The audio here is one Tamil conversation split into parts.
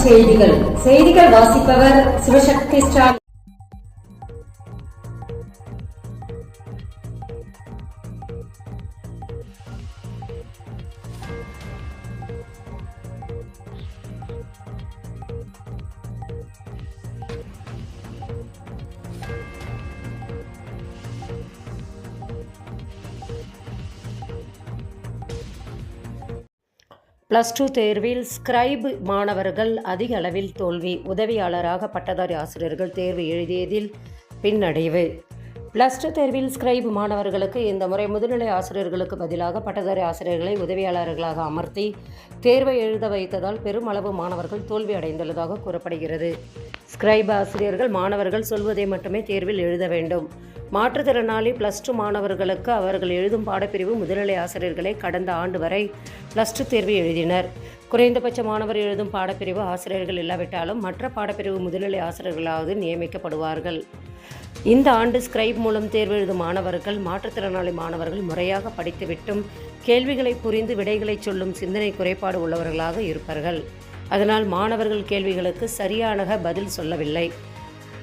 செய்திகள் வாசிப்பவர் சிவசக்தி ஸ்டாலின். +2 தேர்வில் ஸ்கிரைப் மாணவர்கள் அதிக அளவில் தோல்வி. உதவியாளராக பட்டதாரி ஆசிரியர்கள் தேர்வு எழுதியதில் பின்னடைவு. +2 தேர்வில் ஸ்கிரைப் மாணவர்களுக்கு இந்த முறை முதுநிலை ஆசிரியர்களுக்கு பதிலாக பட்டதாரி ஆசிரியர்களை உதவியாளர்களாக அமர்த்தி தேர்வை எழுத வைத்ததால் பெருமளவு மாணவர்கள் தோல்வி அடைந்துள்ளதாக கூறப்படுகிறது. ஸ்கிரைப் ஆசிரியர்கள் மாணவர்கள் சொல்வதை மட்டுமே தேர்வில் எழுத வேண்டும். மாற்றுத்திறனாளி +2 மாணவர்களுக்கு அவர்கள் எழுதும் பாடப்பிரிவு முதுநிலை ஆசிரியர்களை கடந்த ஆண்டு வரை +2 தேர்வு எழுதினர். குறைந்தபட்ச மாணவர் எழுதும் பாடப்பிரிவு ஆசிரியர்கள் இல்லாவிட்டாலும் மற்ற பாடப்பிரிவு முதுநிலை ஆசிரியர்களாவது நியமிக்கப்படுவார்கள். இந்த ஆண்டு ஸ்கிரைப் மூலம் தேர்வு எழுதும் மாணவர்கள் மாற்றுத்திறனாளி மாணவர்கள் முறையாக படித்துவிட்டும் கேள்விகளை புரிந்து விடைகளை சொல்லும் சிந்தனை குறைபாடு உள்ளவர்களாக இருப்பார்கள். அதனால் மாணவர்கள் கேள்விகளுக்கு சரியான பதில் சொல்லவில்லை.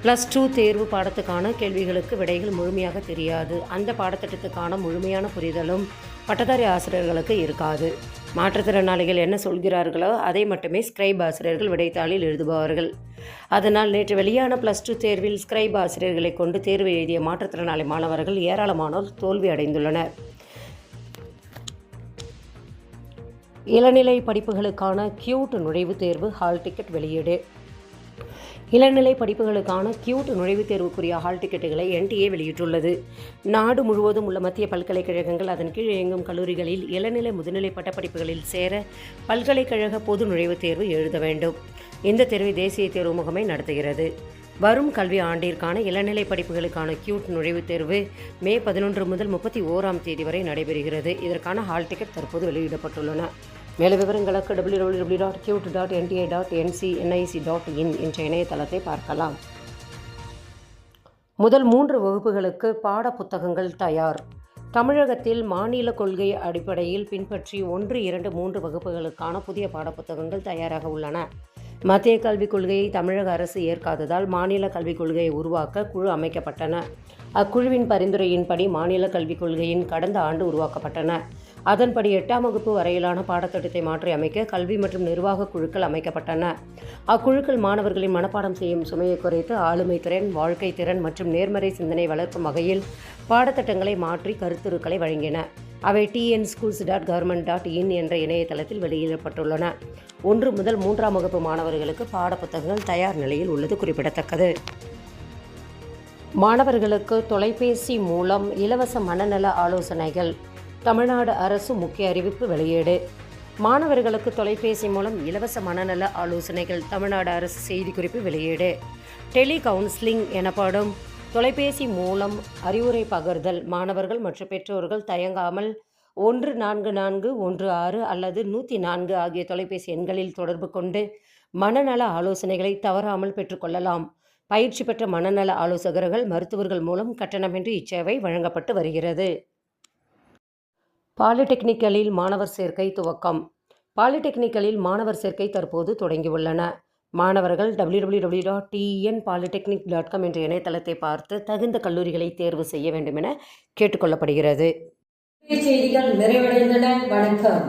+2 தேர்வு பாடத்துக்கான கேள்விகளுக்கு விடைகள் முழுமையாக தெரியாது. அந்த பாடத்திட்டத்துக்கான முழுமையான புரிதலும் பட்டதாரி ஆசிரியர்களுக்கு இருக்காது. மாற்றுத்திறனாளிகள் என்ன சொல்கிறார்களோ அதை மட்டுமே ஸ்கிரைப் ஆசிரியர்கள் விடைத்தாளில் எழுதுபவர்கள். அதனால் நேற்று வெளியான +2 தேர்வில் ஸ்கிரைப் ஆசிரியர்களை கொண்டு தேர்வு எழுதிய மாற்றுத்திறனாளி மாணவர்கள் ஏராளமானோர் தோல்வி அடைந்துள்ளனர். இளநிலை படிப்புகளுக்கான கியூட் நுழைவுத் தேர்வு ஹால் டிக்கெட் வெளியீடு. இளநிலை படிப்புகளுக்கான கியூட் நுழைவுத் தேர்வுக்குரிய ஹால் டிக்கெட்டுகளை NTA வெளியிட்டுள்ளது. நாடு முழுவதும் உள்ள மத்திய பல்கலைக்கழகங்கள் அதன் கீழ் இயங்கும் கல்லூரிகளில் இளநிலை முதுநிலை பட்டப்படிப்புகளில் சேர பல்கலைக்கழக பொது நுழைவுத் தேர்வு எழுத வேண்டும். இந்த தேர்வை தேசிய தேர்வு முகமை நடத்துகிறது. வரும் கல்வி ஆண்டிற்கான இளநிலை படிப்புகளுக்கான கியூட் நுழைவுத் தேர்வு மே 11 முதல் 31ஆம் தேதி வரை நடைபெறுகிறது. இதற்கான ஹால் டிக்கெட் தற்போது வெளியிடப்பட்டுள்ளன. மேலும் விவரங்களுக்கு www.qt.nta.nc.nic.in என்ற இணையதளத்தை பார்க்கலாம். முதல் 3 வகுப்புகளுக்கு பாட புத்தகங்கள் தயார். தமிழகத்தில் மாநில கொள்கை அடிப்படையில் பின்பற்றி 1, 2, 3 வகுப்புகளுக்கான புதிய பாடப்புத்தகங்கள் தயாராக உள்ளன. மத்திய கல்விக் கொள்கையை தமிழக அரசு ஏற்காததால் மாநில கல்விக் கொள்கையை உருவாக்க குழு அமைக்கப்பட்டன. அக்குழுவின் பரிந்துரையின்படி மாநில கல்விக் கொள்கையின் கடந்த ஆண்டு உருவாக்கப்பட்டன. அதன்படி 8ஆம் வகுப்பு வரையிலான பாடத்திட்டத்தை மாற்றி அமைக்க கல்வி மற்றும் நிர்வாக குழுக்கள் அமைக்கப்பட்டன. அக்குழுக்கள் மாணவர்களின் மனப்பாடம் செய்யும் சுமையை குறைத்து ஆளுமை திறன், வாழ்க்கை திறன் மற்றும் நேர்மறை சிந்தனை வளர்க்கும் வகையில் பாடத்திட்டங்களை மாற்றி கருத்துருக்களை வழங்கின. அவை tnschools.government.in என்ற இணையதளத்தில் வெளியிடப்பட்டுள்ளன. 1 முதல் 3ஆம் வகுப்பு மாணவர்களுக்கு பாடப்புத்தகங்கள் தயார் நிலையில் உள்ளது குறிப்பிடத்தக்கது. மாணவர்களுக்கு தொலைபேசி மூலம் இலவச மனநல ஆலோசனைகள். தமிழ்நாடு அரசு முக்கிய அறிவிப்பு வெளியீடு. மாணவர்களுக்கு தொலைபேசி மூலம் இலவச மனநல ஆலோசனைகள். தமிழ்நாடு அரசு செய்திக்குறிப்பு வெளியீடு. டெலி கவுன்சிலிங் எனப்படும் தொலைபேசி மூலம் அறிவுரை பகிர்தல். மாணவர்கள் மற்றும் பெற்றோர்கள் தயங்காமல் 14416 அல்லது 104 ஆகிய தொலைபேசி எண்களில் தொடர்பு கொண்டு மனநல ஆலோசனைகளை தவறாமல் பெற்றுக்கொள்ளலாம். பயிற்சி பெற்ற மனநல ஆலோசகர்கள், மருத்துவர்கள் மூலம் கட்டணமின்றி இச்சேவை வழங்கப்பட்டு வருகிறது. பாலிடெக்னிக்கலில் மாணவர் சேர்க்கை துவக்கம். பாலிடெக்னிக்கலில் மாணவர் சேர்க்கை தற்போது தொடங்கியுள்ளன. மாணவர்கள் www.tnpolytechnic.com என்ற இணையதளத்தை பார்த்து தகுந்த கல்லூரிகளை தேர்வு செய்ய வேண்டும் என கேட்டுக்கொள்ளப்படுகிறது. செய்திகள் நிறைவடைந்தன. வணக்கம்.